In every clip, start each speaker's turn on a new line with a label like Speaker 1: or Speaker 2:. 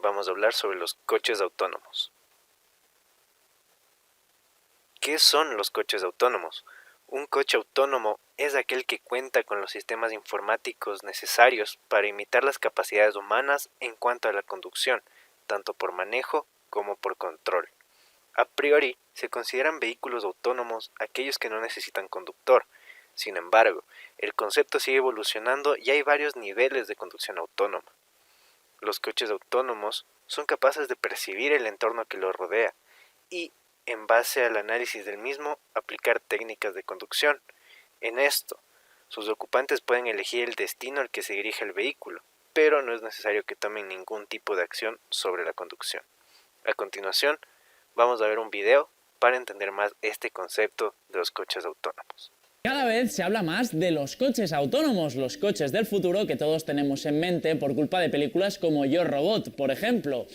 Speaker 1: vamos a hablar sobre los coches autónomos. ¿Qué son los coches autónomos? Un coche autónomo es aquel que cuenta con los sistemas informáticos necesarios para imitar las capacidades humanas en cuanto a la conducción, tanto por manejo como por control. A priori, se consideran vehículos autónomos aquellos que no necesitan conductor. Sin embargo, el concepto sigue evolucionando y hay varios niveles de conducción autónoma. Los coches autónomos son capaces de percibir el entorno que los rodea y, en base al análisis del mismo, aplicar técnicas de conducción. En esto, sus ocupantes pueden elegir el destino al que se dirige el vehículo, pero no es necesario que tomen ningún tipo de acción sobre la conducción. A continuación, vamos a ver un video para entender más este concepto de los coches autónomos.
Speaker 2: Cada vez se habla más de los coches autónomos, los coches del futuro que todos tenemos en mente por culpa de películas como Yo Robot, por ejemplo.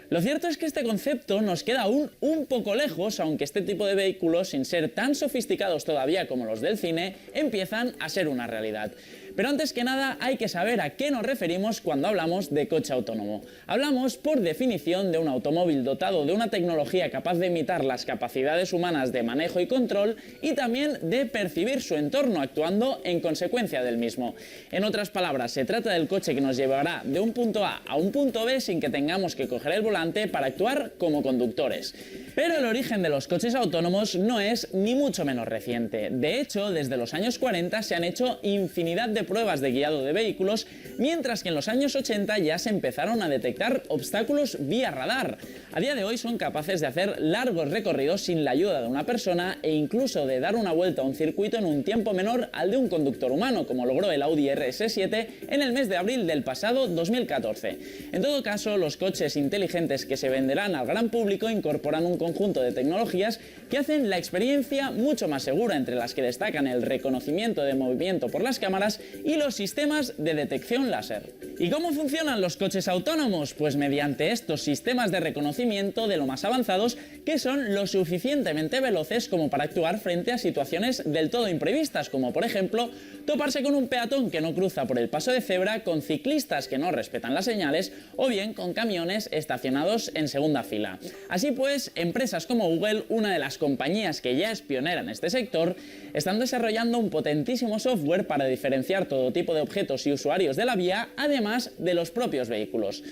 Speaker 2: Lo cierto es que este concepto nos queda aún un poco lejos, aunque este tipo de vehículos, sin ser tan sofisticados todavía como los del cine, empiezan a ser una realidad. Pero antes que nada hay que saber a qué nos referimos cuando hablamos de coche autónomo. Hablamos, por definición, de un automóvil dotado de una tecnología capaz de imitar las capacidades humanas de manejo y control y también de percibir su entorno actuando en consecuencia del mismo. En otras palabras, se trata del coche que nos llevará de un punto A a un punto B sin que tengamos que coger el volante para actuar como conductores. Pero el origen de los coches autónomos no es ni mucho menos reciente. De hecho, desde los años 40 se han hecho infinidad de pruebas de guiado de vehículos, mientras que en los años 80 ya se empezaron a detectar obstáculos vía radar. A día de hoy son capaces de hacer largos recorridos sin la ayuda de una persona e incluso de dar una vuelta a un circuito en un tiempo menor al de un conductor humano, como logró el Audi RS7 en el mes de abril del pasado 2014. En todo caso, los coches inteligentes que se venderán al gran público incorporan un conjunto de tecnologías que hacen la experiencia mucho más segura, entre las que destacan el reconocimiento de movimiento por las cámaras y los sistemas de detección láser. ¿Y cómo funcionan los coches autónomos? Pues mediante estos sistemas de reconocimiento de lo más avanzados, que son lo suficientemente veloces como para actuar frente a situaciones del todo imprevistas, como por ejemplo toparse con un peatón que no cruza por el paso de cebra, con ciclistas que no respetan las señales o bien con camiones estacionados en segunda fila. Así pues, empresas como Google, una de las compañías que ya es pionera en este sector, están desarrollando un potentísimo software para diferenciar todo tipo de objetos y usuarios de la vía, además de los propios vehículos.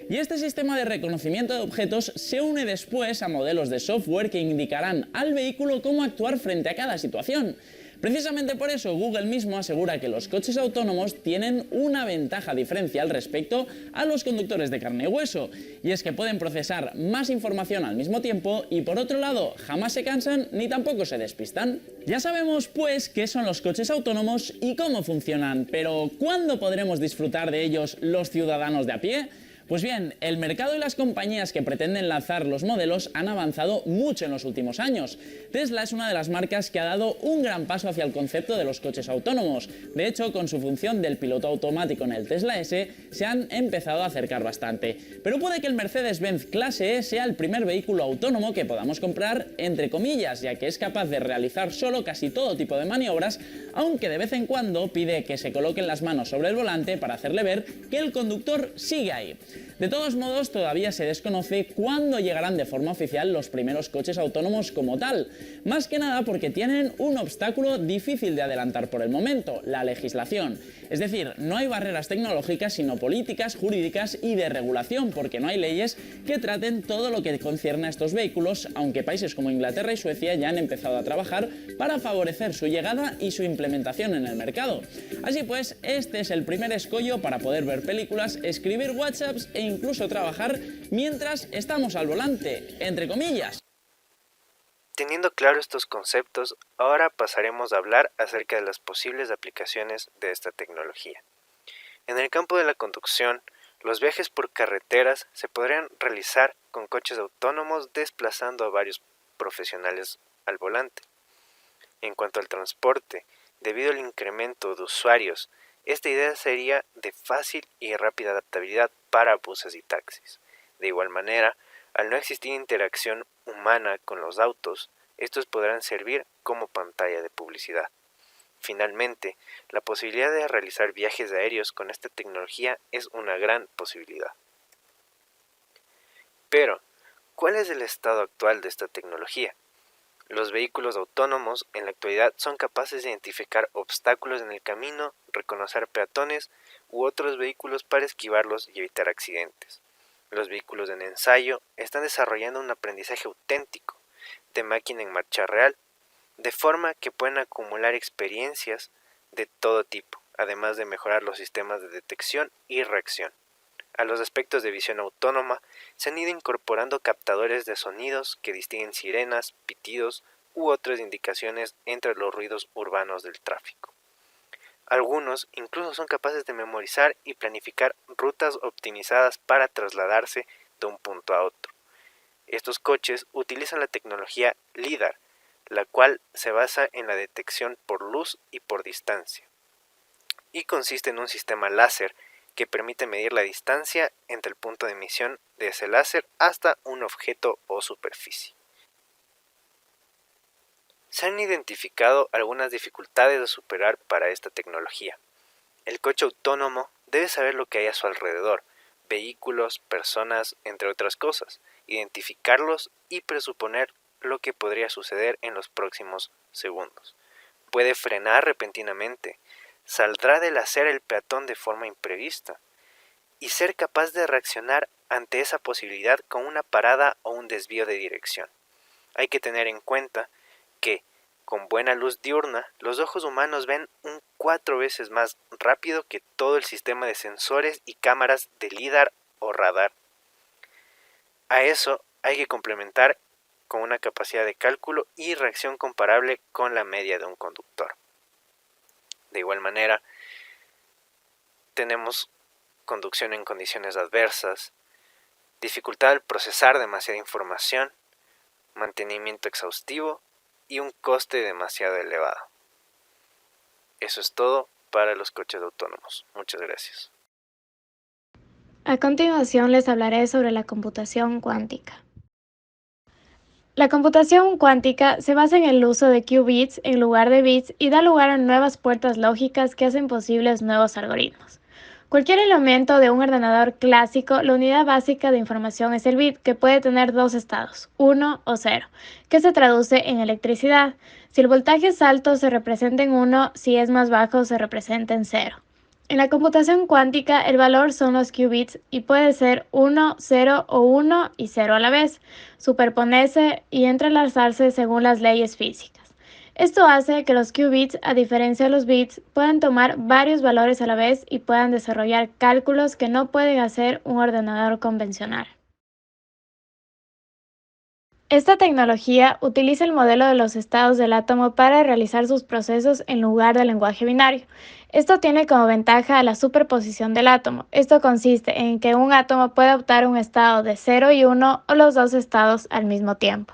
Speaker 2: Y este sistema de reconocimiento de objetos se une después a modelos de software que indicarán al vehículo cómo actuar frente a cada situación. Precisamente por eso Google mismo asegura que los coches autónomos tienen una ventaja diferencial respecto a los conductores de carne y hueso, y es que pueden procesar más información al mismo tiempo y, por otro lado, jamás se cansan ni tampoco se despistan. Ya sabemos pues qué son los coches autónomos y cómo funcionan, pero ¿cuándo podremos disfrutar de ellos los ciudadanos de a pie? Pues bien, el mercado y las compañías que pretenden lanzar los modelos han avanzado mucho en los últimos años. Tesla es una de las marcas que ha dado un gran paso hacia el concepto de los coches autónomos. De hecho, con su función del piloto automático en el Tesla S, se han empezado a acercar bastante. Pero puede que el Mercedes-Benz Clase E sea el primer vehículo autónomo que podamos comprar, entre comillas, ya que es capaz de realizar solo casi todo tipo de maniobras, aunque de vez en cuando pide que se coloquen las manos sobre el volante para hacerle ver que el conductor sigue ahí. De todos modos, todavía se desconoce cuándo llegarán de forma oficial los primeros coches autónomos como tal, más que nada porque tienen un obstáculo difícil de adelantar por el momento: la legislación. Es decir, no hay barreras tecnológicas, sino políticas, jurídicas y de regulación, porque no hay leyes que traten todo lo que concierne a estos vehículos, aunque países como Inglaterra y Suecia ya han empezado a trabajar para favorecer su llegada y su implementación en el mercado. Así pues, este es el primer escollo para poder ver películas, escribir WhatsApps e incluso trabajar mientras estamos al volante, entre comillas.
Speaker 1: Teniendo claro estos conceptos, ahora pasaremos a hablar acerca de las posibles aplicaciones de esta tecnología. En el campo de la conducción, los viajes por carreteras se podrían realizar con coches autónomos desplazando a varios profesionales al volante. En cuanto al transporte, debido al incremento de usuarios, esta idea sería de fácil y rápida adaptabilidad para buses y taxis. De igual manera, al no existir interacción humana con los autos, estos podrán servir como pantalla de publicidad. Finalmente, la posibilidad de realizar viajes aéreos con esta tecnología es una gran posibilidad. Pero, ¿cuál es el estado actual de esta tecnología? Los vehículos autónomos en la actualidad son capaces de identificar obstáculos en el camino, reconocer peatones u otros vehículos para esquivarlos y evitar accidentes. Los vehículos en ensayo están desarrollando un aprendizaje auténtico, de máquina en marcha real, de forma que pueden acumular experiencias de todo tipo, además de mejorar los sistemas de detección y reacción. A los aspectos de visión autónoma se han ido incorporando captadores de sonidos que distinguen sirenas, pitidos u otras indicaciones entre los ruidos urbanos del tráfico. Algunos incluso son capaces de memorizar y planificar rutas optimizadas para trasladarse de un punto a otro. Estos coches utilizan la tecnología LiDAR, la cual se basa en la detección por luz y por distancia, y consiste en un sistema láser que permite medir la distancia entre el punto de emisión de ese láser hasta un objeto o superficie. Se han identificado algunas dificultades a superar para esta tecnología. El coche autónomo debe saber lo que hay a su alrededor, vehículos, personas, entre otras cosas, identificarlos y presuponer lo que podría suceder en los próximos segundos. Puede frenar repentinamente, saldrá de la acera el peatón de forma imprevista y ser capaz de reaccionar ante esa posibilidad con una parada o un desvío de dirección. Hay que tener en cuenta que, con buena luz diurna, los ojos humanos ven un 4 veces más rápido que todo el sistema de sensores y cámaras de LiDAR o radar. A eso hay que complementar con una capacidad de cálculo y reacción comparable con la media de un conductor. De igual manera, tenemos conducción en condiciones adversas, dificultad al procesar demasiada información, mantenimiento exhaustivo y un coste demasiado elevado. Eso es todo para los coches autónomos. Muchas gracias.
Speaker 3: A continuación les hablaré sobre la computación cuántica. La computación cuántica se basa en el uso de qubits en lugar de bits y da lugar a nuevas puertas lógicas que hacen posibles nuevos algoritmos. Cualquier elemento de un ordenador clásico, la unidad básica de información es el bit, que puede tener dos estados, 1 o 0, que se traduce en electricidad. Si el voltaje es alto, se representa en 1, si es más bajo, se representa en 0. En la computación cuántica, el valor son los qubits y puede ser 1, 0 o 1 y 0 a la vez, superponerse y entrelazarse según las leyes físicas. Esto hace que los qubits, a diferencia de los bits, puedan tomar varios valores a la vez y puedan desarrollar cálculos que no pueden hacer un ordenador convencional. Esta tecnología utiliza el modelo de los estados del átomo para realizar sus procesos en lugar del lenguaje binario. Esto tiene como ventaja la superposición del átomo. Esto consiste en que un átomo puede optar un estado de 0 y 1 o los dos estados al mismo tiempo.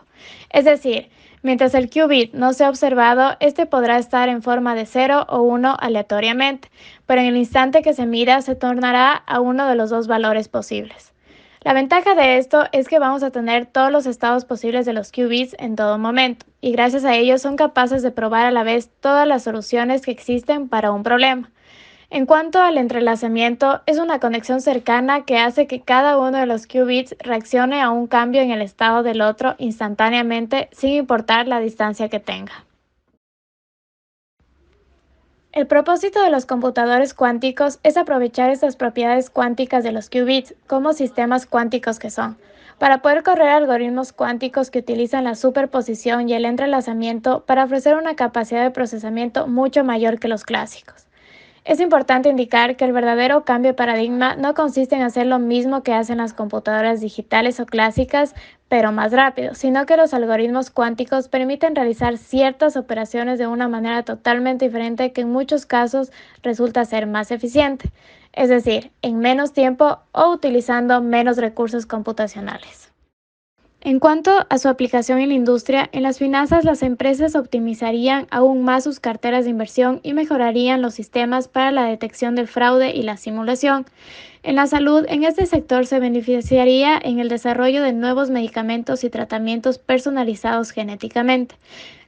Speaker 3: Es decir, mientras el qubit no sea observado, este podrá estar en forma de 0 o 1 aleatoriamente, pero en el instante que se mida se tornará a uno de los dos valores posibles. La ventaja de esto es que vamos a tener todos los estados posibles de los qubits en todo momento, y gracias a ello son capaces de probar a la vez todas las soluciones que existen para un problema. En cuanto al entrelazamiento, es una conexión cercana que hace que cada uno de los qubits reaccione a un cambio en el estado del otro instantáneamente, sin importar la distancia que tenga. El propósito de los computadores cuánticos es aprovechar estas propiedades cuánticas de los qubits como sistemas cuánticos que son, para poder correr algoritmos cuánticos que utilizan la superposición y el entrelazamiento para ofrecer una capacidad de procesamiento mucho mayor que los clásicos. Es importante indicar que el verdadero cambio de paradigma no consiste en hacer lo mismo que hacen las computadoras digitales o clásicas, pero más rápido, sino que los algoritmos cuánticos permiten realizar ciertas operaciones de una manera totalmente diferente que en muchos casos resulta ser más eficiente, es decir, en menos tiempo o utilizando menos recursos computacionales. En cuanto a su aplicación en la industria, en las finanzas las empresas optimizarían aún más sus carteras de inversión y mejorarían los sistemas para la detección del fraude y la simulación. En la salud, en este sector se beneficiaría en el desarrollo de nuevos medicamentos y tratamientos personalizados genéticamente.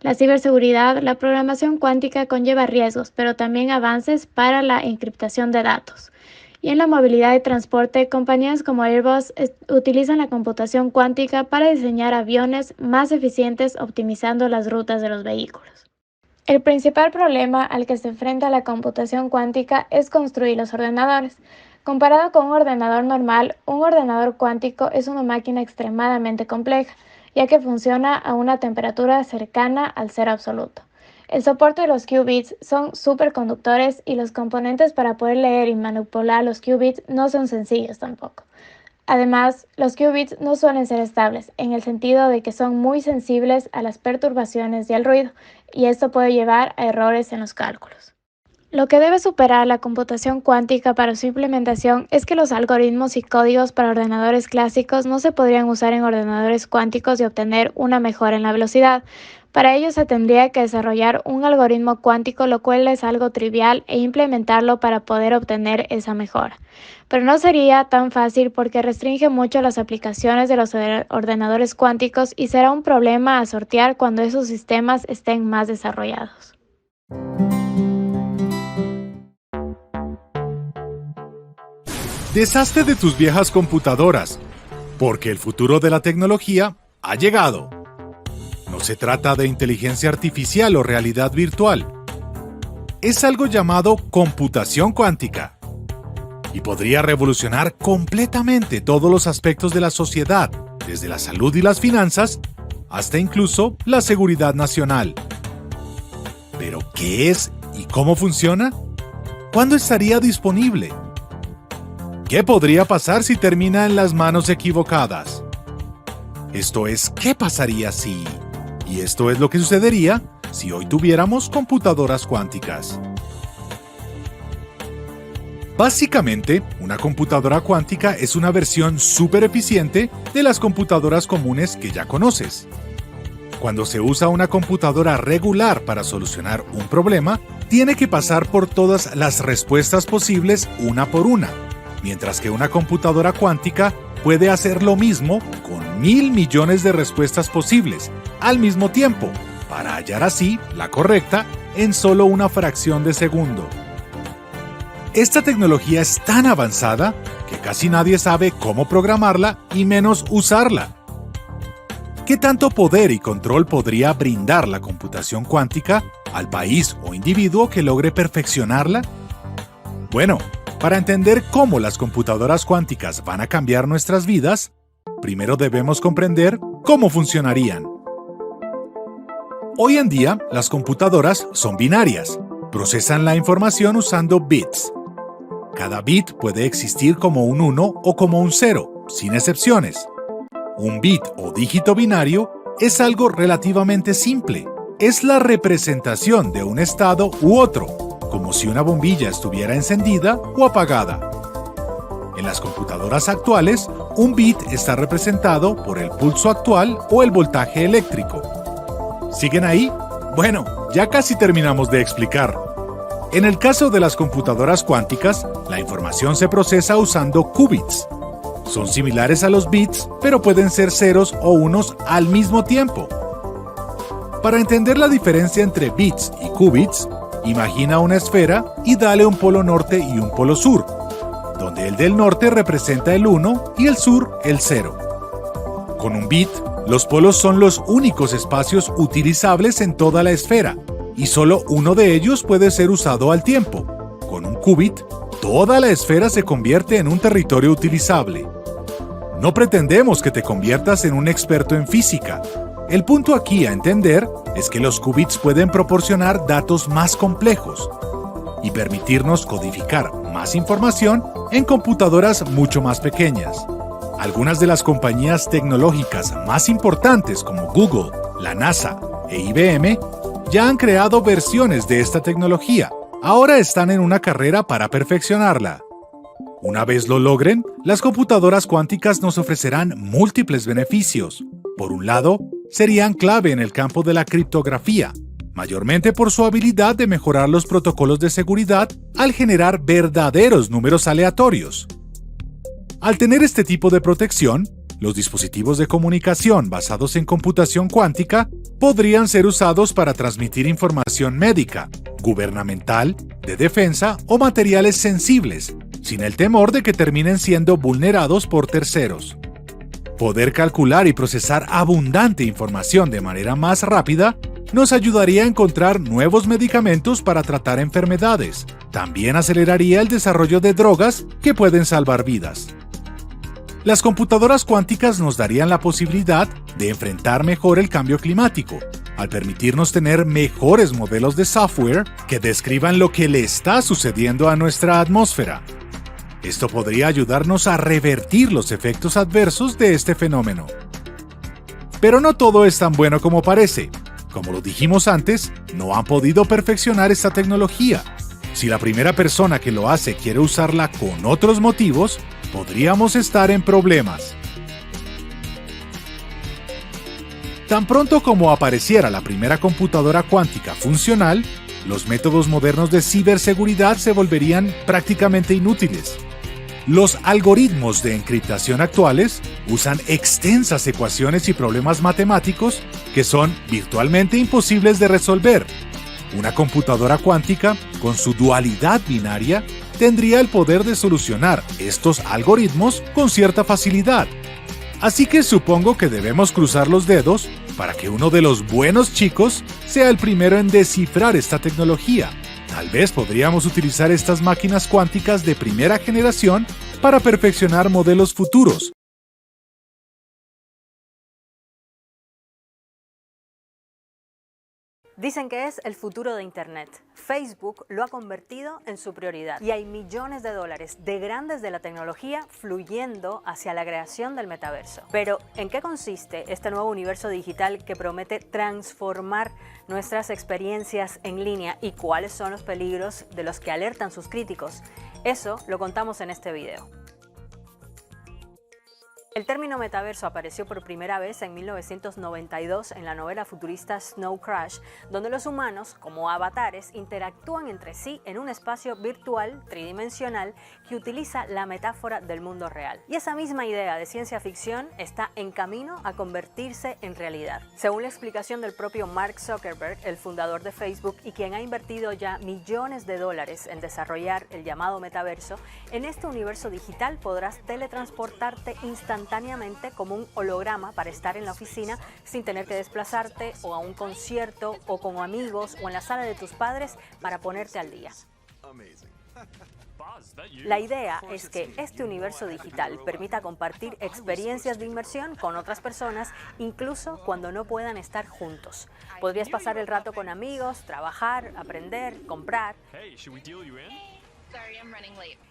Speaker 3: La ciberseguridad, la programación cuántica conlleva riesgos, pero también avances para la encriptación de datos. Y en la movilidad y transporte, compañías como Airbus utilizan la computación cuántica para diseñar aviones más eficientes optimizando las rutas de los vehículos. El principal problema al que se enfrenta la computación cuántica es construir los ordenadores. Comparado con un ordenador normal, un ordenador cuántico es una máquina extremadamente compleja, ya que funciona a una temperatura cercana al cero absoluto. El soporte de los qubits son superconductores y los componentes para poder leer y manipular los qubits no son sencillos tampoco. Además, los qubits no suelen ser estables, en el sentido de que son muy sensibles a las perturbaciones y al ruido, y esto puede llevar a errores en los cálculos. Lo que debe superar la computación cuántica para su implementación es que los algoritmos y códigos para ordenadores clásicos no se podrían usar en ordenadores cuánticos y obtener una mejora en la velocidad. Para ello se tendría que desarrollar un algoritmo cuántico, lo cual es algo trivial, e implementarlo para poder obtener esa mejora. Pero no sería tan fácil porque restringe mucho las aplicaciones de los ordenadores cuánticos y será un problema a sortear cuando esos sistemas estén más desarrollados.
Speaker 4: Deshazte de tus viejas computadoras, porque el futuro de la tecnología ha llegado. No se trata de inteligencia artificial o realidad virtual. Es algo llamado computación cuántica. Y podría revolucionar completamente todos los aspectos de la sociedad, desde la salud y las finanzas, hasta incluso la seguridad nacional. ¿Pero qué es y cómo funciona? ¿Cuándo estaría disponible? ¿Qué podría pasar si termina en las manos equivocadas? Esto es, ¿qué pasaría si? Y esto es lo que sucedería si hoy tuviéramos computadoras cuánticas. Básicamente, una computadora cuántica es una versión súper eficiente de las computadoras comunes que ya conoces. Cuando se usa una computadora regular para solucionar un problema, tiene que pasar por todas las respuestas posibles una por una, mientras que una computadora cuántica puede hacer lo mismo con 1000 millones de respuestas posibles al mismo tiempo, para hallar así la correcta en solo una fracción de segundo. Esta tecnología es tan avanzada que casi nadie sabe cómo programarla y menos usarla. ¿Qué tanto poder y control podría brindar la computación cuántica al país o individuo que logre perfeccionarla? Bueno, para entender cómo las computadoras cuánticas van a cambiar nuestras vidas, primero debemos comprender cómo funcionarían. Hoy en día, las computadoras son binarias, procesan la información usando bits. Cada bit puede existir como un 1 o como un 0, sin excepciones. Un bit o dígito binario es algo relativamente simple. Es la representación de un estado u otro, como si una bombilla estuviera encendida o apagada. En las computadoras actuales, un bit está representado por el pulso actual o el voltaje eléctrico. ¿Siguen ahí? Bueno, ya casi terminamos de explicar. En el caso de las computadoras cuánticas, la información se procesa usando qubits. Son similares a los bits, pero pueden ser ceros o unos al mismo tiempo. Para entender la diferencia entre bits y qubits, imagina una esfera y dale un polo norte y un polo sur, donde el del norte representa el 1 y el sur el 0. Con un bit, los polos son los únicos espacios utilizables en toda la esfera, y solo uno de ellos puede ser usado al tiempo. Con un qubit, toda la esfera se convierte en un territorio utilizable. No pretendemos que te conviertas en un experto en física. El punto aquí a entender es que los qubits pueden proporcionar datos más complejos y permitirnos codificar más información en computadoras mucho más pequeñas. Algunas de las compañías tecnológicas más importantes como Google, la NASA e IBM ya han creado versiones de esta tecnología. Ahora están en una carrera para perfeccionarla. Una vez lo logren, las computadoras cuánticas nos ofrecerán múltiples beneficios. Por un lado, serían clave en el campo de la criptografía, mayormente por su habilidad de mejorar los protocolos de seguridad al generar verdaderos números aleatorios. Al tener este tipo de protección, los dispositivos de comunicación basados en computación cuántica podrían ser usados para transmitir información médica, gubernamental, de defensa o materiales sensibles, sin el temor de que terminen siendo vulnerados por terceros. Poder calcular y procesar abundante información de manera más rápida nos ayudaría a encontrar nuevos medicamentos para tratar enfermedades. También aceleraría el desarrollo de drogas que pueden salvar vidas. Las computadoras cuánticas nos darían la posibilidad de enfrentar mejor el cambio climático, al permitirnos tener mejores modelos de software que describan lo que le está sucediendo a nuestra atmósfera. Esto podría ayudarnos a revertir los efectos adversos de este fenómeno. Pero no todo es tan bueno como parece. Como lo dijimos antes, no han podido perfeccionar esta tecnología. Si la primera persona que lo hace quiere usarla con otros motivos, podríamos estar en problemas. Tan pronto como apareciera la primera computadora cuántica funcional, los métodos modernos de ciberseguridad se volverían prácticamente inútiles. Los algoritmos de encriptación actuales usan extensas ecuaciones y problemas matemáticos que son virtualmente imposibles de resolver. Una computadora cuántica, con su dualidad binaria, tendría el poder de solucionar estos algoritmos con cierta facilidad. Así que supongo que debemos cruzar los dedos para que uno de los buenos chicos sea el primero en descifrar esta tecnología. Tal vez podríamos utilizar estas máquinas cuánticas de primera generación para perfeccionar modelos futuros.
Speaker 5: Dicen que es el futuro de Internet. Facebook lo ha convertido en su prioridad y hay millones de dólares de grandes de la tecnología fluyendo hacia la creación del metaverso. Pero, ¿en qué consiste este nuevo universo digital que promete transformar nuestras experiencias en línea y cuáles son los peligros de los que alertan sus críticos? Eso lo contamos en este video. El término metaverso apareció por primera vez en 1992 en la novela futurista Snow Crash, donde los humanos, como avatares, interactúan entre sí en un espacio virtual tridimensional que utiliza la metáfora del mundo real. Y esa misma idea de ciencia ficción está en camino a convertirse en realidad. Según la explicación del propio Mark Zuckerberg, el fundador de Facebook y quien ha invertido ya millones de dólares en desarrollar el llamado metaverso, en este universo digital podrás teletransportarte instantáneamente como un holograma para estar en la oficina sin tener que desplazarte, o a un concierto, o con amigos, o en la sala de tus padres para ponerte al día. La idea es que este universo digital permita compartir experiencias de inmersión con otras personas, incluso cuando no puedan estar juntos. Podrías pasar el rato con amigos, trabajar, aprender, comprar.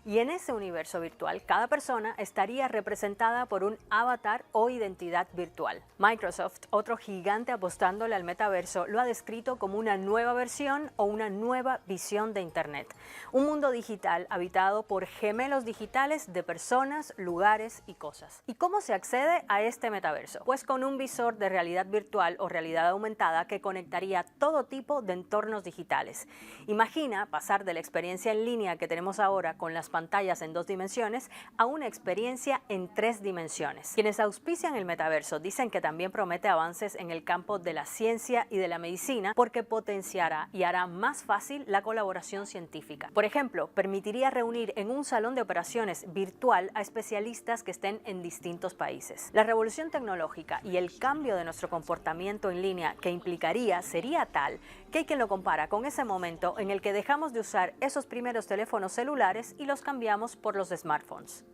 Speaker 5: Y en ese universo virtual, cada persona estaría representada por un avatar o identidad virtual. Microsoft, otro gigante apostándole al metaverso, lo ha descrito como una nueva versión o una nueva visión de Internet. Un mundo digital habitado por gemelos digitales de personas, lugares y cosas. ¿Y cómo se accede a este metaverso? Pues con un visor de realidad virtual o realidad aumentada que conectaría todo tipo de entornos digitales. Imagina pasar de la experiencia en línea que tenemos ahora con las pantallas en 2 dimensiones a una experiencia en 3 dimensiones. Quienes auspician el metaverso dicen que también promete avances en el campo de la ciencia y de la medicina porque potenciará y hará más fácil la colaboración científica. Por ejemplo, permitiría reunir en un salón de operaciones virtual a especialistas que estén en distintos países. La revolución tecnológica y el cambio de nuestro comportamiento en línea que implicaría sería tal que hay quien lo compara con ese momento en el que dejamos de usar esos primeros teléfonos celulares y los cambiamos por los smartphones.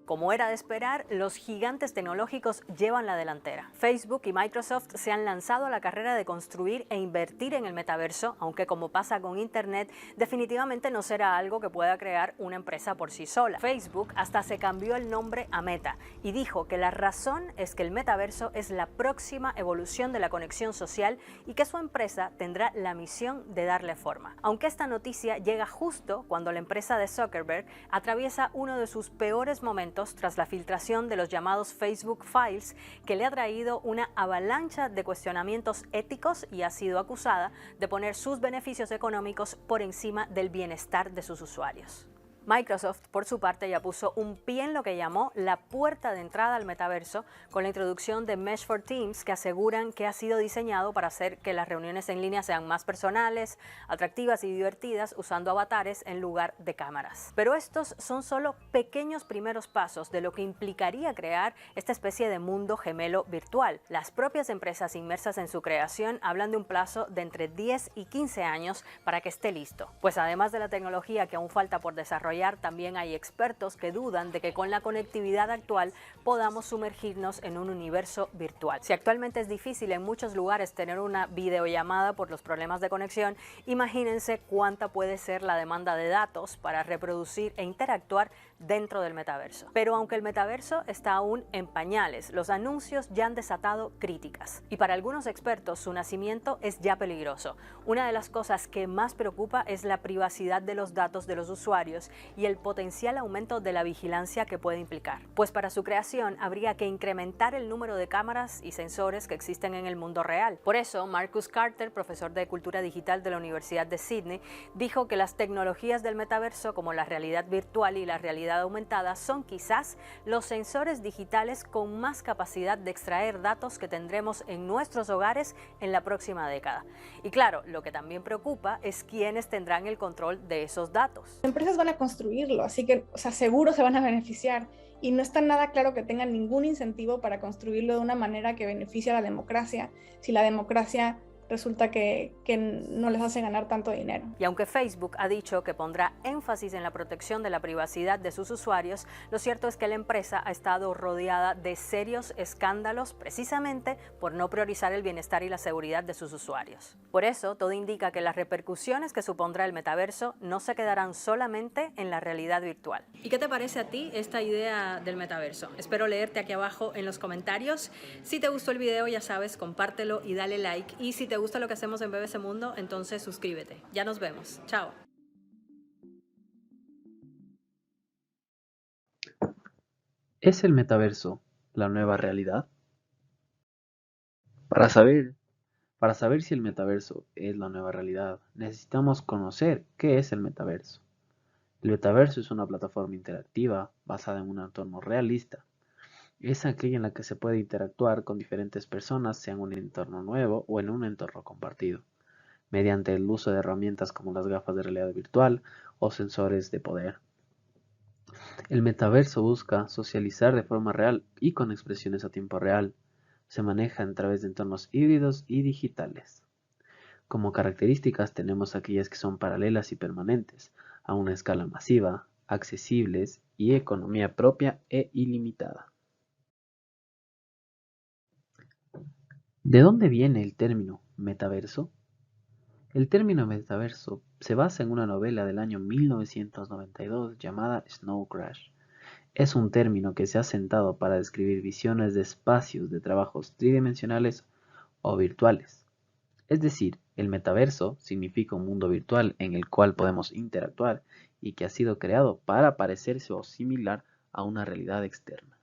Speaker 5: Como era de esperar, los gigantes tecnológicos llevan la delantera. Facebook y Microsoft se han lanzado a la carrera de construir e invertir en el metaverso, aunque como pasa con Internet, definitivamente no será algo que pueda crear una empresa por sí sola. Facebook hasta se cambió el nombre a Meta y dijo que la razón es que el metaverso es la próxima evolución de la conexión social y que su empresa tendrá la misión de darle forma. Aunque esta noticia llega justo cuando la empresa de Zuckerberg atraviesa uno de sus peores momentos tras la filtración de los llamados Facebook Files, que le ha traído una avalancha de cuestionamientos éticos y ha sido acusada de poner sus beneficios económicos por encima del bienestar de sus usuarios. Microsoft, por su parte, ya puso un pie en lo que llamó la puerta de entrada al metaverso con la introducción de Mesh for Teams, que aseguran que ha sido diseñado para hacer que las reuniones en línea sean más personales, atractivas y divertidas usando avatares en lugar de cámaras. Pero estos son solo pequeños primeros pasos de lo que implicaría crear esta especie de mundo gemelo virtual. Las propias empresas inmersas en su creación hablan de un plazo de entre 10 y 15 años para que esté listo. Pues además de la tecnología que aún falta por desarrollar, también hay expertos que dudan de que con la conectividad actual podamos sumergirnos en un universo virtual. Si actualmente es difícil en muchos lugares tener una videollamada por los problemas de conexión, imagínense cuánta puede ser la demanda de datos para reproducir e interactuar dentro del metaverso. Pero aunque el metaverso está aún en pañales, los anuncios ya han desatado críticas. Y para algunos expertos su nacimiento es ya peligroso. Una de las cosas que más preocupa es la privacidad de los datos de los usuarios y el potencial aumento de la vigilancia que puede implicar. Pues para su creación habría que incrementar el número de cámaras y sensores que existen en el mundo real. Por eso, Marcus Carter, profesor de Cultura Digital de la Universidad de Sydney, dijo que las tecnologías del metaverso como la realidad virtual y la realidad aumentada son quizás los sensores digitales con más capacidad de extraer datos que tendremos en nuestros hogares en la próxima década. Y claro, lo que también preocupa es quiénes tendrán el control de esos datos.
Speaker 6: Las empresas van a construirlo, así que seguro se van a beneficiar y no está nada claro que tengan ningún incentivo para construirlo de una manera que beneficie a la democracia, si la democracia resulta que no les hace ganar tanto dinero.
Speaker 5: Y aunque Facebook ha dicho que pondrá énfasis en la protección de la privacidad de sus usuarios, lo cierto es que la empresa ha estado rodeada de serios escándalos precisamente por no priorizar el bienestar y la seguridad de sus usuarios. Por eso, todo indica que las repercusiones que supondrá el metaverso no se quedarán solamente en la realidad virtual. ¿Y qué te parece a ti esta idea del metaverso? Espero leerte aquí abajo en los comentarios. Si te gustó el video, ya sabes, compártelo y dale like. Y si te gusta lo que hacemos en BBC Mundo, entonces suscríbete. Ya nos vemos. Chao.
Speaker 7: ¿Es el metaverso la nueva realidad? Para saber si el metaverso es la nueva realidad, necesitamos conocer qué es el metaverso. El metaverso es una plataforma interactiva basada en un entorno realista. Es aquella en la que se puede interactuar con diferentes personas, sea en un entorno nuevo o en un entorno compartido, mediante el uso de herramientas como las gafas de realidad virtual o sensores de poder. El metaverso busca socializar de forma real y con expresiones a tiempo real. Se maneja a través de entornos híbridos y digitales. Como características tenemos aquellas que son paralelas y permanentes, a una escala masiva, accesibles y economía propia e ilimitada. ¿De dónde viene el término metaverso? El término metaverso se basa en una novela del año 1992 llamada Snow Crash. Es un término que se ha sentado para describir visiones de espacios de trabajos tridimensionales o virtuales. Es decir, el metaverso significa un mundo virtual en el cual podemos interactuar y que ha sido creado para parecerse o similar a una realidad externa.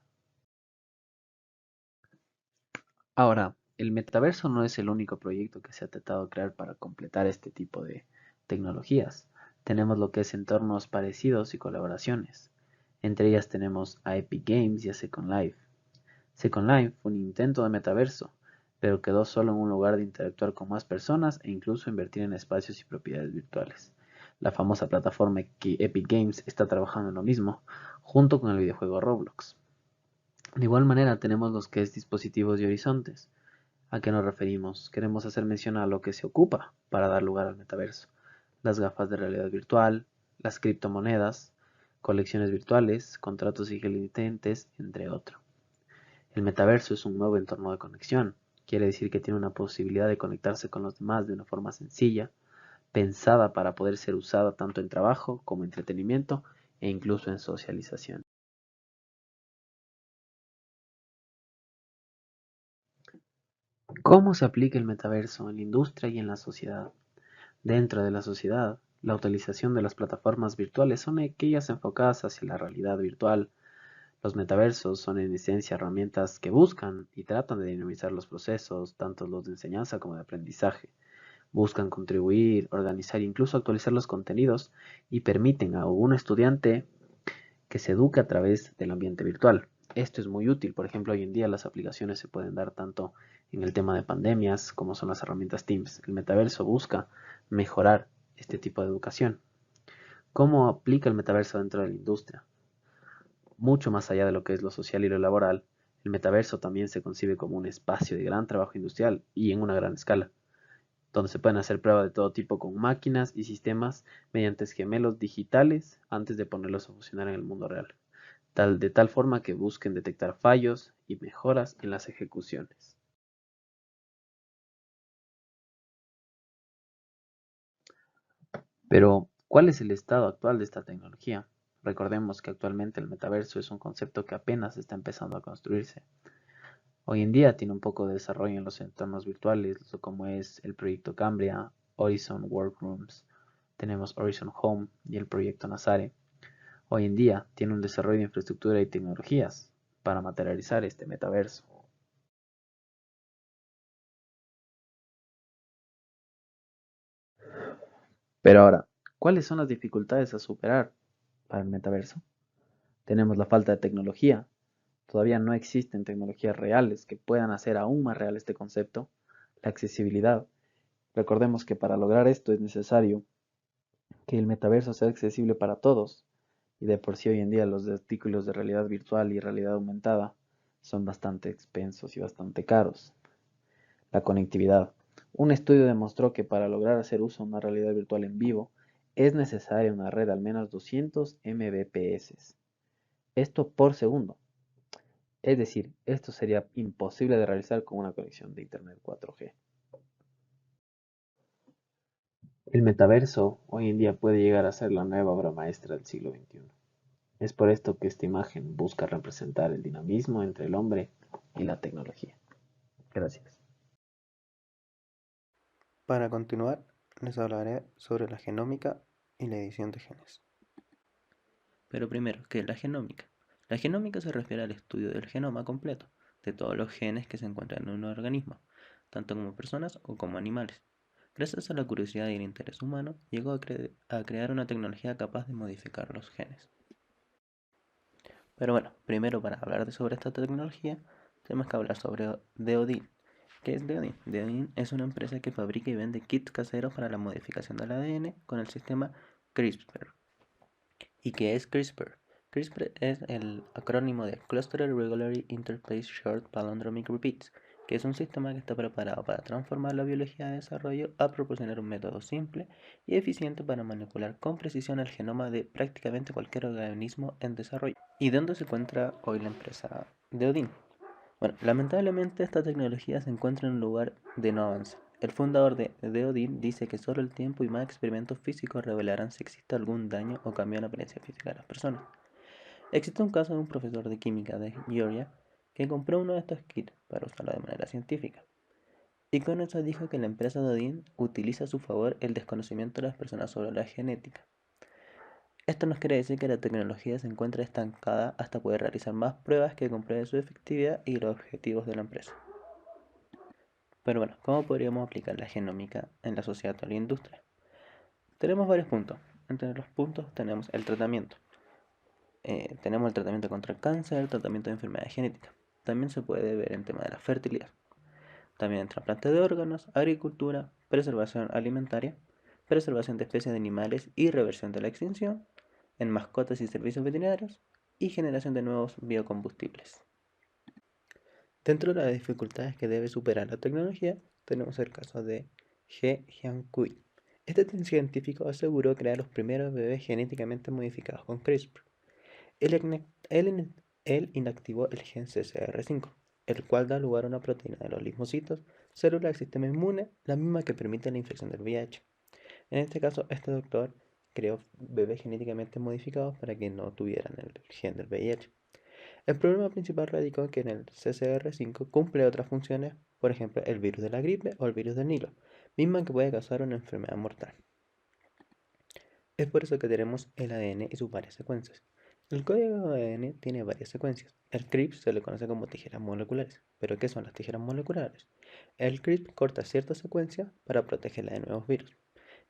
Speaker 7: Ahora, el metaverso no es el único proyecto que se ha tratado de crear para completar este tipo de tecnologías. Tenemos lo que es entornos parecidos y colaboraciones. Entre ellas tenemos a Epic Games y a Second Life. Second Life fue un intento de metaverso, pero quedó solo en un lugar de interactuar con más personas e incluso invertir en espacios y propiedades virtuales. La famosa plataforma Epic Games está trabajando en lo mismo, junto con el videojuego Roblox. De igual manera tenemos los que es dispositivos y horizontes. ¿A qué nos referimos? Queremos hacer mención a lo que se ocupa para dar lugar al metaverso. Las gafas de realidad virtual, las criptomonedas, colecciones virtuales, contratos inteligentes, entre otros. El metaverso es un nuevo entorno de conexión. Quiere decir que tiene una posibilidad de conectarse con los demás de una forma sencilla, pensada para poder ser usada tanto en trabajo como entretenimiento e incluso en socialización. ¿Cómo se aplica el metaverso en la industria y en la sociedad? Dentro de la sociedad, la utilización de las plataformas virtuales son aquellas enfocadas hacia la realidad virtual. Los metaversos son en esencia herramientas que buscan y tratan de dinamizar los procesos, tanto los de enseñanza como de aprendizaje, Buscan contribuir, organizar e incluso actualizar los contenidos y permiten a un estudiante que se eduque a través del ambiente virtual. Esto es muy útil. Por ejemplo, hoy en día las aplicaciones se pueden dar tanto en el tema de pandemias como son las herramientas Teams. El metaverso busca mejorar este tipo de educación. ¿Cómo aplica el metaverso dentro de la industria? Mucho más allá de lo que es lo social y lo laboral, el metaverso también se concibe como un espacio de gran trabajo industrial y en una gran escala, donde se pueden hacer pruebas de todo tipo con máquinas y sistemas mediante gemelos digitales antes de ponerlos a funcionar en el mundo real, de tal forma que busquen detectar fallos y mejoras en las ejecuciones. Pero, ¿cuál es el estado actual de esta tecnología? Recordemos que actualmente el metaverso es un concepto que apenas está empezando a construirse. Hoy en día tiene un poco de desarrollo en los entornos virtuales, como es el proyecto Cambria, Horizon Workrooms, tenemos Horizon Home y el proyecto Nazare. Hoy en día tiene un desarrollo de infraestructura y tecnologías para materializar este metaverso. Pero ahora, ¿cuáles son las dificultades a superar para el metaverso? Tenemos la falta de tecnología. Todavía no existen tecnologías reales que puedan hacer aún más real este concepto. La accesibilidad. Recordemos que para lograr esto es necesario que el metaverso sea accesible para todos. Y de por sí hoy en día los artículos de realidad virtual y realidad aumentada son bastante expensos y bastante caros. La conectividad. Un estudio demostró que para lograr hacer uso de una realidad virtual en vivo es necesaria una red de al menos 200 Mbps. Esto por segundo. Es decir, esto sería imposible de realizar con una conexión de Internet 4G. El metaverso hoy en día puede llegar a ser la nueva obra maestra del siglo XXI. Es por esto que esta imagen busca representar el dinamismo entre el hombre y la tecnología. Gracias.
Speaker 1: Para continuar, les hablaré sobre la genómica y la edición de genes.
Speaker 8: Pero primero, ¿qué es la genómica? La genómica se refiere al estudio del genoma completo, de todos los genes que se encuentran en un organismo, tanto como personas o como animales. Gracias a la curiosidad y el interés humano, llegó a crear una tecnología capaz de modificar los genes. Pero bueno, primero para hablar sobre esta tecnología, tenemos que hablar sobre Deodin. ¿Qué es Deodin? Deodin es una empresa que fabrica y vende kits caseros para la modificación del ADN con el sistema CRISPR. ¿Y qué es CRISPR? CRISPR es el acrónimo de Clustered Regularly Interspaced Short Palindromic Repeats, que es un sistema que está preparado para transformar la biología de desarrollo a proporcionar un método simple y eficiente para manipular con precisión el genoma de prácticamente cualquier organismo en desarrollo. ¿Y dónde se encuentra hoy la empresa de Odin? Bueno, lamentablemente esta tecnología se encuentra en un lugar de no avance. El fundador de Odin dice que solo el tiempo y más experimentos físicos revelarán si existe algún daño o cambio en la apariencia física de las personas. Existe un caso de un profesor de química de Georgia que compró uno de estos kits para usarlo de manera científica. Y con eso dijo que la empresa de Odin utiliza a su favor el desconocimiento de las personas sobre la genética. Esto nos quiere decir que la tecnología se encuentra estancada hasta poder realizar más pruebas que comprueben su efectividad y los objetivos de la empresa. Pero bueno, ¿cómo podríamos aplicar la genómica en la sociedad o la industria? Tenemos varios puntos. Entre los puntos tenemos el tratamiento. Tenemos el tratamiento contra el cáncer, el tratamiento de enfermedades genéticas. También se puede ver en tema de la fertilidad. También en trasplante de órganos, agricultura, preservación alimentaria, preservación de especies de animales y reversión de la extinción, en mascotas y servicios veterinarios y generación de nuevos biocombustibles. Dentro de las dificultades que debe superar la tecnología, tenemos el caso de He Jiankui. Este científico aseguró crear los primeros bebés genéticamente modificados con CRISPR. Él inactivó el gen CCR5, el cual da lugar a una proteína de los linfocitos, célula del sistema inmune, la misma que permite la infección del VIH. En este caso, este doctor creó bebés genéticamente modificados para que no tuvieran el gen del VIH. El problema principal radicó en que en el CCR5 cumple otras funciones, por ejemplo, el virus de la gripe o el virus del Nilo, misma que puede causar una enfermedad mortal. Es por eso que tenemos el ADN y sus varias secuencias, El código ADN tiene varias secuencias. El CRISPR se le conoce como tijeras moleculares. ¿Pero qué son las tijeras moleculares? El CRISPR corta cierta secuencia para protegerla de nuevos virus.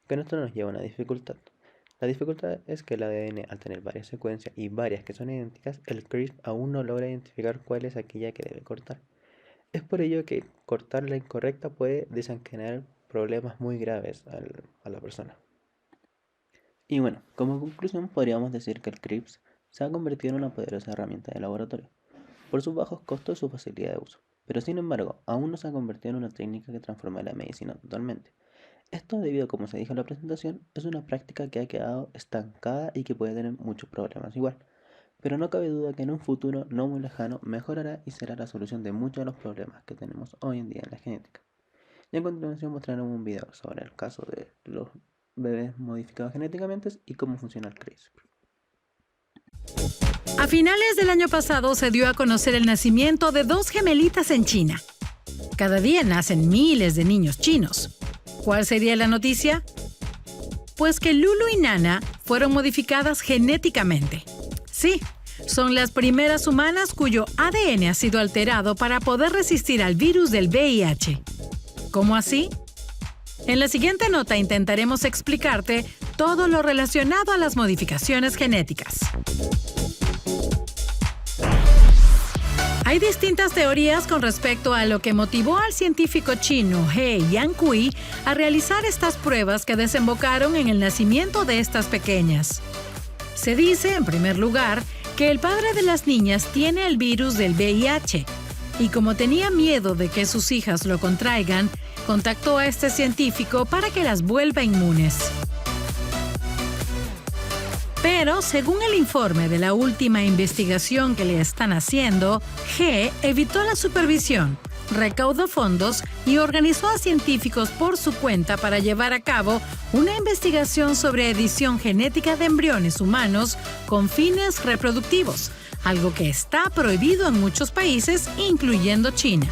Speaker 8: Con esto nos lleva a una dificultad. La dificultad es que el ADN, al tener varias secuencias y varias que son idénticas, el CRISPR aún no logra identificar cuál es aquella que debe cortar. Es por ello que cortar la incorrecta puede desencadenar problemas muy graves a la persona. Y bueno, como conclusión podríamos decir que el CRISPR se ha convertido en una poderosa herramienta de laboratorio, por sus bajos costos y su facilidad de uso. Pero sin embargo, aún no se ha convertido en una técnica que transforma la medicina totalmente. Esto debido, como se dijo en la presentación, es una práctica que ha quedado estancada y que puede tener muchos problemas igual. Pero no cabe duda que en un futuro no muy lejano mejorará y será la solución de muchos de los problemas que tenemos hoy en día en la genética. Y a continuación mostraremos un video sobre el caso de los bebés modificados genéticamente y cómo funciona el CRISPR.
Speaker 9: A finales del año pasado se dio a conocer el nacimiento de 2 gemelitas en China. Cada día nacen miles de niños chinos. ¿Cuál sería la noticia? Pues que Lulu y Nana fueron modificadas genéticamente. Sí, son las primeras humanas cuyo ADN ha sido alterado para poder resistir al virus del VIH. ¿Cómo así? En la siguiente nota intentaremos explicarte todo lo relacionado a las modificaciones genéticas. Hay distintas teorías con respecto a lo que motivó al científico chino He Yankui a realizar estas pruebas que desembocaron en el nacimiento de estas pequeñas. Se dice, en primer lugar, que el padre de las niñas tiene el virus del VIH y como tenía miedo de que sus hijas lo contraigan, contactó a este científico para que las vuelva inmunes. Pero, según el informe de la última investigación que le están haciendo, He evitó la supervisión, recaudó fondos y organizó a científicos por su cuenta para llevar a cabo una investigación sobre edición genética de embriones humanos con fines reproductivos, algo que está prohibido en muchos países, incluyendo China.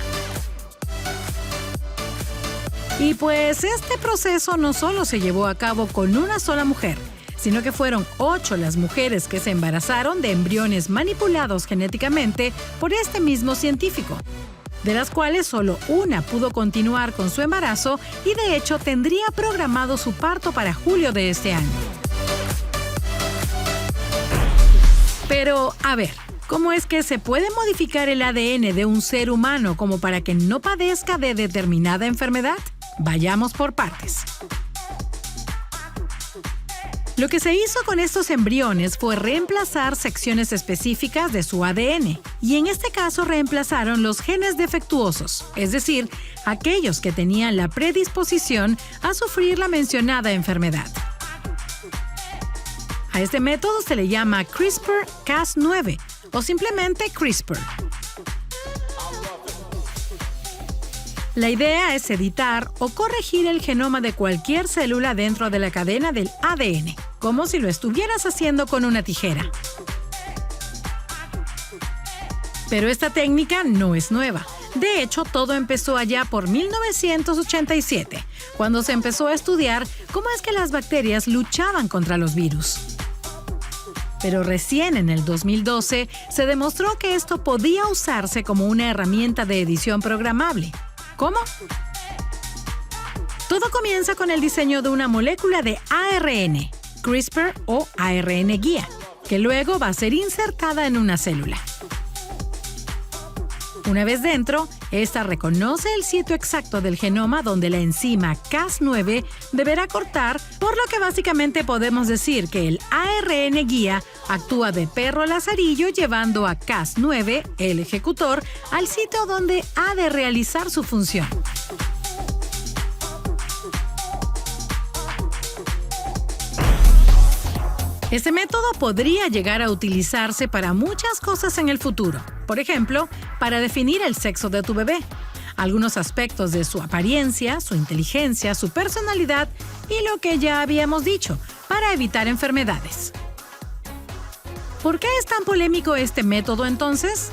Speaker 9: Y pues este proceso no solo se llevó a cabo con una sola mujer, sino que fueron 8 las mujeres que se embarazaron de embriones manipulados genéticamente por este mismo científico, de las cuales solo una pudo continuar con su embarazo y de hecho tendría programado su parto para julio de este año. Pero, a ver, ¿cómo es que se puede modificar el ADN de un ser humano como para que no padezca de determinada enfermedad? Vayamos por partes. Lo que se hizo con estos embriones fue reemplazar secciones específicas de su ADN, y en este caso reemplazaron los genes defectuosos, es decir, aquellos que tenían la predisposición a sufrir la mencionada enfermedad. A este método se le llama CRISPR-Cas9 o simplemente CRISPR. La idea es editar o corregir el genoma de cualquier célula dentro de la cadena del ADN, como si lo estuvieras haciendo con una tijera. Pero esta técnica no es nueva. De hecho, todo empezó allá por 1987, cuando se empezó a estudiar cómo es que las bacterias luchaban contra los virus. Pero recién en el 2012 se demostró que esto podía usarse como una herramienta de edición programable. ¿Cómo? Todo comienza con el diseño de una molécula de ARN, CRISPR o ARN guía, que luego va a ser insertada en una célula. Una vez dentro, esta reconoce el sitio exacto del genoma donde la enzima Cas9 deberá cortar, por lo que básicamente podemos decir que el ARN guía actúa de perro lazarillo llevando a Cas9, el ejecutor, al sitio donde ha de realizar su función. Este método podría llegar a utilizarse para muchas cosas en el futuro. Por ejemplo, para definir el sexo de tu bebé, algunos aspectos de su apariencia, su inteligencia, su personalidad y lo que ya habíamos dicho, para evitar enfermedades. ¿Por qué es tan polémico este método entonces?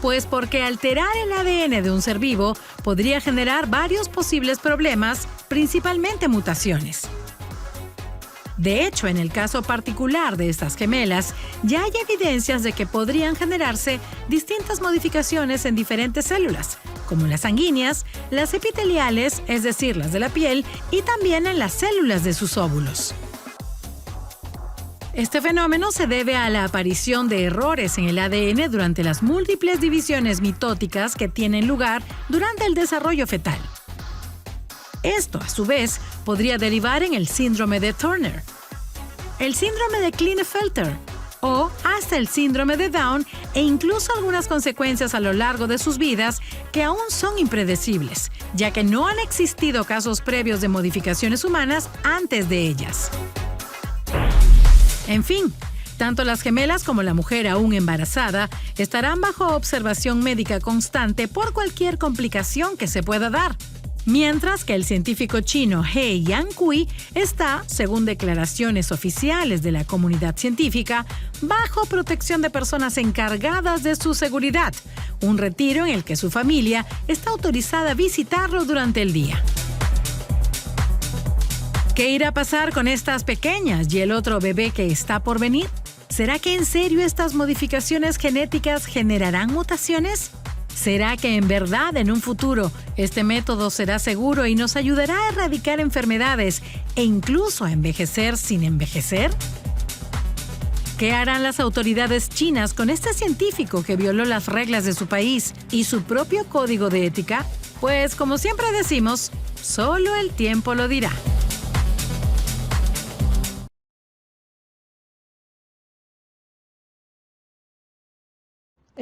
Speaker 9: Pues porque alterar el ADN de un ser vivo podría generar varios posibles problemas, principalmente mutaciones. De hecho, en el caso particular de estas gemelas, ya hay evidencias de que podrían generarse distintas modificaciones en diferentes células, como las sanguíneas, las epiteliales, es decir, las de la piel, y también en las células de sus óvulos. Este fenómeno se debe a la aparición de errores en el ADN durante las múltiples divisiones mitóticas que tienen lugar durante el desarrollo fetal. Esto, a su vez, podría derivar en el síndrome de Turner, el síndrome de Klinefelter o hasta el síndrome de Down e incluso algunas consecuencias a lo largo de sus vidas que aún son impredecibles, ya que no han existido casos previos de modificaciones humanas antes de ellas. En fin, tanto las gemelas como la mujer aún embarazada estarán bajo observación médica constante por cualquier complicación que se pueda dar. Mientras que el científico chino He Yankui está, según declaraciones oficiales de la comunidad científica, bajo protección de personas encargadas de su seguridad, un retiro en el que su familia está autorizada a visitarlo durante el día. ¿Qué irá a pasar con estas pequeñas y el otro bebé que está por venir? ¿Será que en serio estas modificaciones genéticas generarán mutaciones? ¿Será que en verdad en un futuro este método será seguro y nos ayudará a erradicar enfermedades e incluso a envejecer sin envejecer? ¿Qué harán las autoridades chinas con este científico que violó las reglas de su país y su propio código de ética? Pues, como siempre decimos, solo el tiempo lo dirá.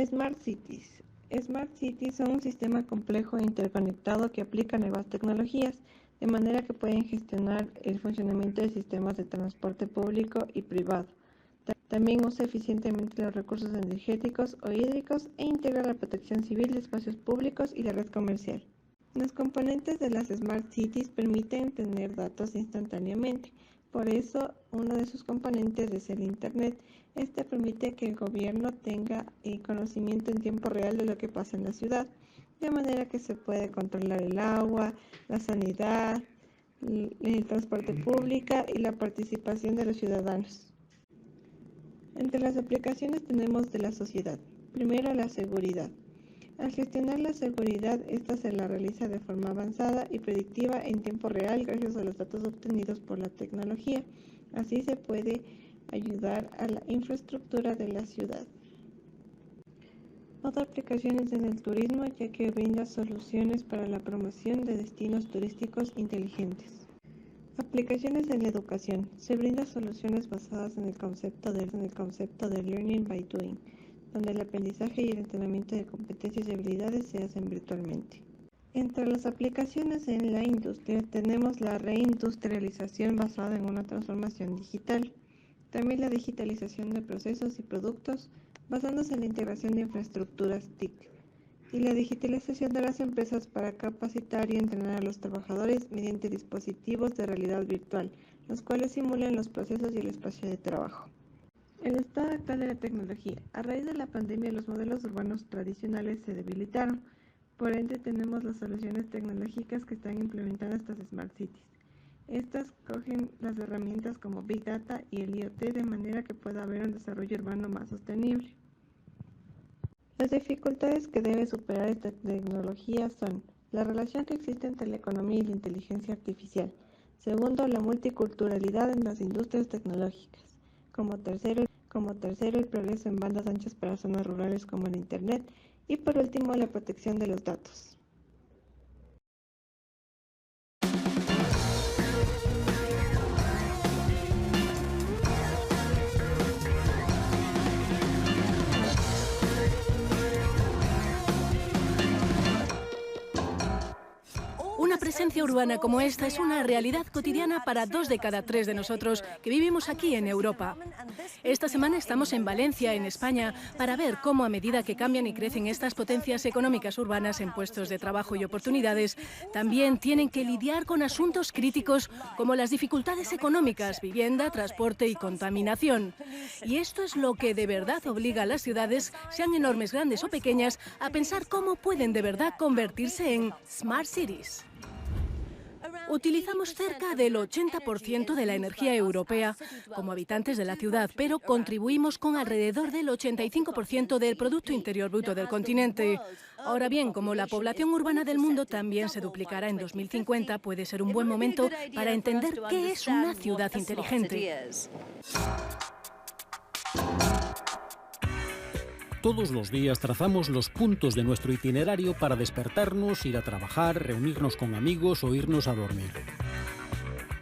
Speaker 10: Smart Cities. Smart Cities son un sistema complejo e interconectado que aplica nuevas tecnologías, de manera que pueden gestionar el funcionamiento de sistemas de transporte público y privado. También usa eficientemente los recursos energéticos o hídricos e integra la protección civil de espacios públicos y la red comercial. Los componentes de las Smart Cities permiten tener datos instantáneamente. Por eso, uno de sus componentes es el Internet. Este permite que el gobierno tenga conocimiento en tiempo real de lo que pasa en la ciudad, de manera que se puede controlar el agua, la sanidad, el transporte público y la participación de los ciudadanos. Entre las aplicaciones tenemos de la sociedad. Primero, la seguridad. Al gestionar la seguridad, esta se la realiza de forma avanzada y predictiva en tiempo real gracias a los datos obtenidos por la tecnología. Así se puede ayudar a la infraestructura de la ciudad. Otra aplicación es en el turismo, ya que brinda soluciones para la promoción de destinos turísticos inteligentes. Aplicaciones en la educación. Se brinda soluciones basadas en el concepto de Learning by Doing, donde el aprendizaje y el entrenamiento de competencias y habilidades se hacen virtualmente. Entre las aplicaciones en la industria tenemos la reindustrialización basada en una transformación digital. También la digitalización de procesos y productos basándose en la integración de infraestructuras TIC. Y la digitalización de las empresas para capacitar y entrenar a los trabajadores mediante dispositivos de realidad virtual, los cuales simulan los procesos y el espacio de trabajo. El estado actual de la tecnología. A raíz de la pandemia, los modelos urbanos tradicionales se debilitaron. Por ende, tenemos las soluciones tecnológicas que están implementando estas Smart Cities. Estas cogen las herramientas como Big Data y el IoT de manera que pueda haber un desarrollo urbano más sostenible. Las dificultades que debe superar esta tecnología son la relación que existe entre la economía y la inteligencia artificial. Segundo, la multiculturalidad en las industrias tecnológicas. Como tercero, el progreso en bandas anchas para zonas rurales como el Internet. Y por último, la protección de los datos.
Speaker 11: Una presencia urbana como esta es una realidad cotidiana para 2 de cada 3 de nosotros que vivimos aquí en Europa. Esta semana estamos en Valencia, en España, para ver cómo a medida que cambian y crecen estas potencias económicas urbanas en puestos de trabajo y oportunidades, también tienen que lidiar con asuntos críticos como las dificultades económicas, vivienda, transporte y contaminación. Y esto es lo que de verdad obliga a las ciudades, sean enormes, grandes o pequeñas, a pensar cómo pueden de verdad convertirse en Smart Cities. Utilizamos cerca del 80% de la energía europea como habitantes de la ciudad, pero contribuimos con alrededor del 85% del Producto Interior Bruto del continente. Ahora bien, como la población urbana del mundo también se duplicará en 2050, puede ser un buen momento para entender qué es una ciudad inteligente.
Speaker 12: Todos los días trazamos los puntos de nuestro itinerario para despertarnos, ir a trabajar, reunirnos con amigos o irnos a dormir.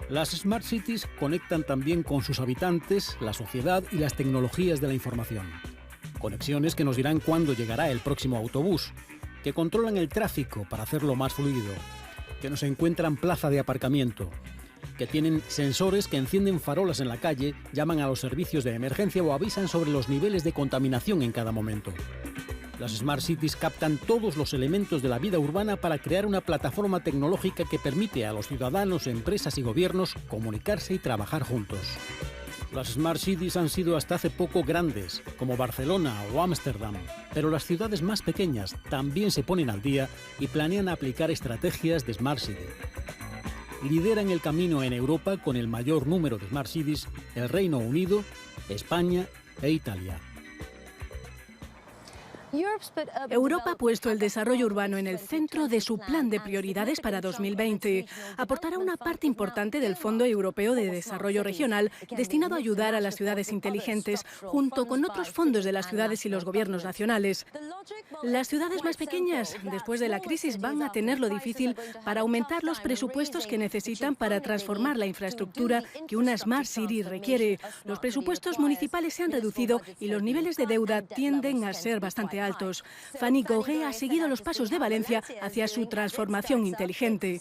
Speaker 12: Las Smart Cities conectan también con sus habitantes, la sociedad y las tecnologías de la información. Conexiones que nos dirán cuándo llegará el próximo autobús, que controlan el tráfico para hacerlo más fluido, que nos encuentran plaza de aparcamiento, que tienen sensores que encienden farolas en la calle, llaman a los servicios de emergencia o avisan sobre los niveles de contaminación en cada momento. Las Smart Cities captan todos los elementos de la vida urbana para crear una plataforma tecnológica que permite a los ciudadanos, empresas y gobiernos comunicarse y trabajar juntos. Las Smart Cities han sido hasta hace poco grandes, como Barcelona o Ámsterdam, pero las ciudades más pequeñas también se ponen al día y planean aplicar estrategias de Smart City. Lideran el camino en Europa con el mayor número de Smart Cities el Reino Unido, España e Italia.
Speaker 11: Europa ha puesto el desarrollo urbano en el centro de su plan de prioridades para 2020. Aportará una parte importante del Fondo Europeo de Desarrollo Regional destinado a ayudar a las ciudades inteligentes, junto con otros fondos de las ciudades y los gobiernos nacionales. Las ciudades más pequeñas, después de la crisis, van a tenerlo difícil para aumentar los presupuestos que necesitan para transformar la infraestructura que una Smart City requiere. Los presupuestos municipales se han reducido y los niveles de deuda tienden a ser bastante altos. Fanny Gauguet ha seguido los pasos de Valencia hacia su transformación inteligente.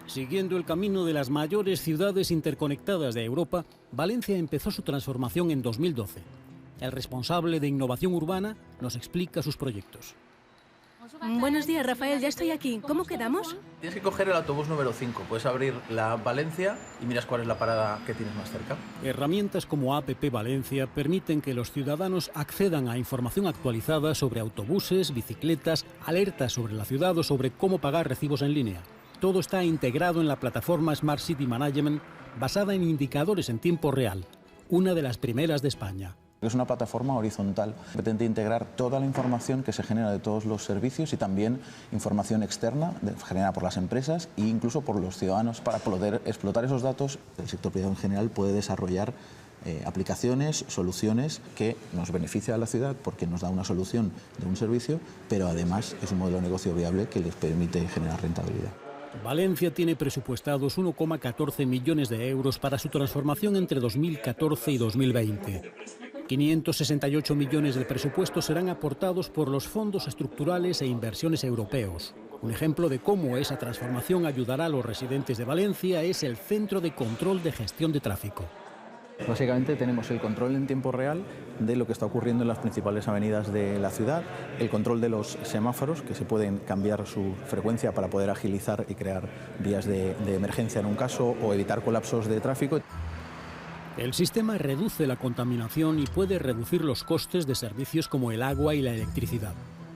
Speaker 12: Siguiendo el camino de las mayores ciudades interconectadas de Europa, Valencia empezó su transformación en 2012. El responsable de innovación urbana nos explica sus proyectos.
Speaker 11: Buenos días, Rafael, ya estoy aquí. ¿Cómo quedamos?
Speaker 13: Tienes que coger el autobús número 5. Puedes abrir la Valencia y miras cuál es la parada que tienes más cerca.
Speaker 12: Herramientas como APP Valencia permiten que los ciudadanos accedan a información actualizada sobre autobuses, bicicletas, alertas sobre la ciudad o sobre cómo pagar recibos en línea. Todo está integrado en la plataforma Smart City Management, basada en indicadores en tiempo real, una de las primeras de España.
Speaker 14: Es una plataforma horizontal, pretende integrar toda la información que se genera de todos los servicios y también información externa generada por las empresas e incluso por los ciudadanos. Para poder explotar esos datos, el sector privado en general puede desarrollar aplicaciones, soluciones que nos beneficia a la ciudad porque nos da una solución de un servicio, pero además es un modelo de negocio viable que les permite generar rentabilidad.
Speaker 12: Valencia tiene presupuestados 1,14 millones de euros para su transformación entre 2014 y 2020. 568 millones del presupuesto serán aportados por los fondos estructurales e inversiones europeos. Un ejemplo de cómo esa transformación ayudará a los residentes de Valencia es el Centro de Control de Gestión de Tráfico.
Speaker 14: Básicamente tenemos el control en tiempo real de lo que está ocurriendo en las principales avenidas de la ciudad, el control de los semáforos, que se pueden cambiar su frecuencia para poder agilizar y crear vías de emergencia en un caso o evitar colapsos de tráfico.
Speaker 12: El sistema reduce la contaminación y puede reducir los costes de servicios como el agua y la electricidad.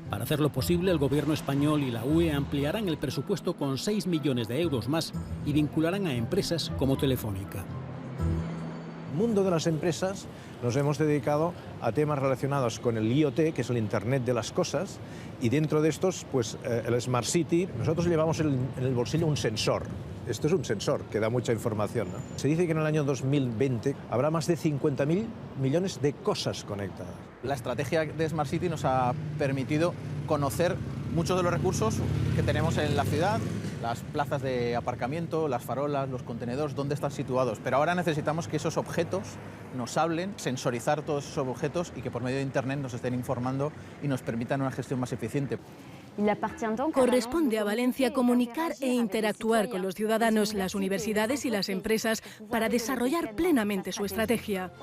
Speaker 12: Para hacerlo posible, el gobierno español y la UE ampliarán el presupuesto con 6 millones de euros más y vincularán a empresas como Telefónica.
Speaker 15: Mundo de las empresas nos hemos dedicado a temas relacionados con el IoT, que es el Internet de las cosas, y dentro de estos, pues el Smart City, nosotros llevamos en el bolsillo un sensor. Esto es un sensor que da mucha información, ¿no? Se dice que en el año 2020 habrá más de 50.000 millones de cosas conectadas.
Speaker 16: La estrategia de Smart City nos ha permitido conocer muchos de los recursos que tenemos en la ciudad, las plazas de aparcamiento, las farolas, los contenedores, dónde están situados. Pero ahora necesitamos que esos objetos nos hablen, sensorizar todos esos objetos y que por medio de Internet nos estén informando y nos permitan una gestión más eficiente.
Speaker 11: Corresponde a Valencia comunicar e interactuar con los ciudadanos, las universidades y las empresas para desarrollar plenamente su estrategia.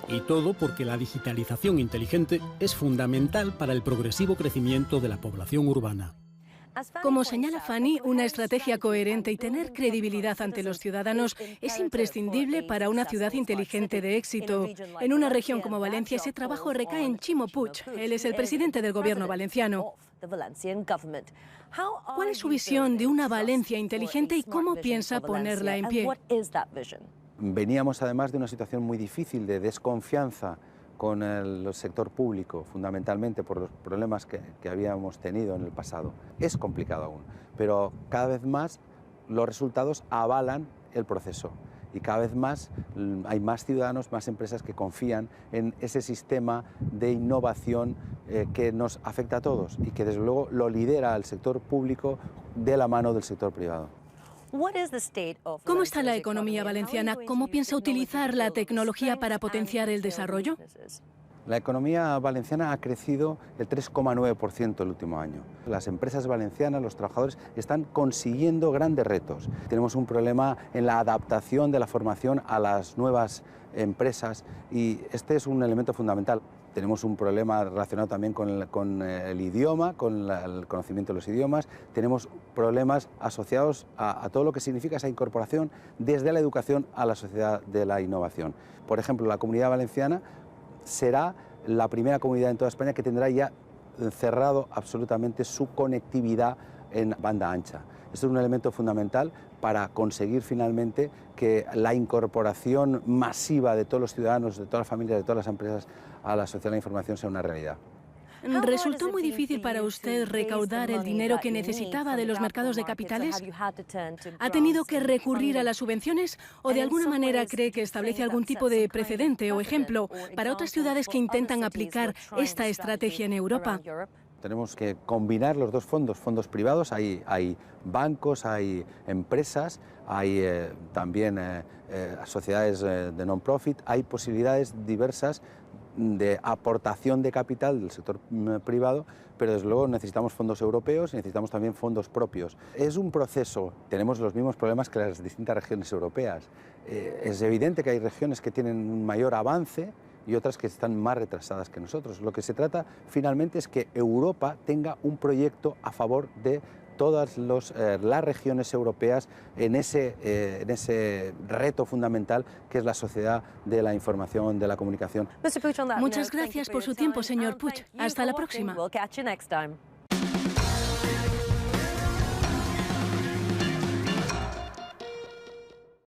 Speaker 12: Y todo porque la digitalización inteligente es fundamental para el progresivo crecimiento de la población urbana.
Speaker 11: Como señala Fanny, una estrategia coherente y tener credibilidad ante los ciudadanos es imprescindible para una ciudad inteligente de éxito. En una región como Valencia, ese trabajo recae en Ximo Puig. Él es el presidente del gobierno valenciano. ¿Cuál es su visión de una Valencia inteligente y cómo piensa ponerla en pie?
Speaker 17: Veníamos además de una situación muy difícil de desconfianza con el sector público, fundamentalmente por los problemas que habíamos tenido en el pasado. Es complicado aún, pero cada vez más los resultados avalan el proceso y cada vez más hay más ciudadanos, más empresas que confían en ese sistema de innovación que nos afecta a todos y que desde luego lo lidera el sector público de la mano del sector privado.
Speaker 11: ¿Cómo está la economía valenciana? ¿Cómo piensa utilizar la tecnología para potenciar el desarrollo?
Speaker 17: La economía valenciana ha crecido el 3,9% el último año. Las empresas valencianas, los trabajadores, están consiguiendo grandes retos. Tenemos un problema en la adaptación de la formación a las nuevas empresas y este es un elemento fundamental. Tenemos un problema relacionado también con el idioma, con el conocimiento de los idiomas. Tenemos problemas asociados a todo lo que significa esa incorporación desde la educación a la sociedad de la innovación. Por ejemplo, la Comunidad Valenciana será la primera comunidad en toda España que tendrá ya cerrado absolutamente su conectividad en banda ancha. Esto es un elemento fundamental para conseguir finalmente que la incorporación masiva de todos los ciudadanos, de todas las familias, de todas las empresas a la sociedad de la información sea una realidad.
Speaker 11: ¿Resultó muy difícil para usted recaudar el dinero que necesitaba de los mercados de capitales? ¿Ha tenido que recurrir a las subvenciones o de alguna manera cree que establece algún tipo de precedente o ejemplo para otras ciudades que intentan aplicar esta estrategia en Europa?
Speaker 17: Tenemos que combinar los dos fondos privados, hay bancos, hay empresas, hay también sociedades de non-profit, hay posibilidades diversas de aportación de capital del sector privado, pero desde luego necesitamos fondos europeos y necesitamos también fondos propios. Es un proceso, tenemos los mismos problemas que las distintas regiones europeas. Es evidente que hay regiones que tienen un mayor avance y otras que están más retrasadas que nosotros. Lo que se trata finalmente es que Europa tenga un proyecto a favor de todas las regiones europeas en ese reto fundamental que es la sociedad de la información, de la comunicación.
Speaker 11: Muchas gracias por su tiempo, señor Puig. Hasta la próxima.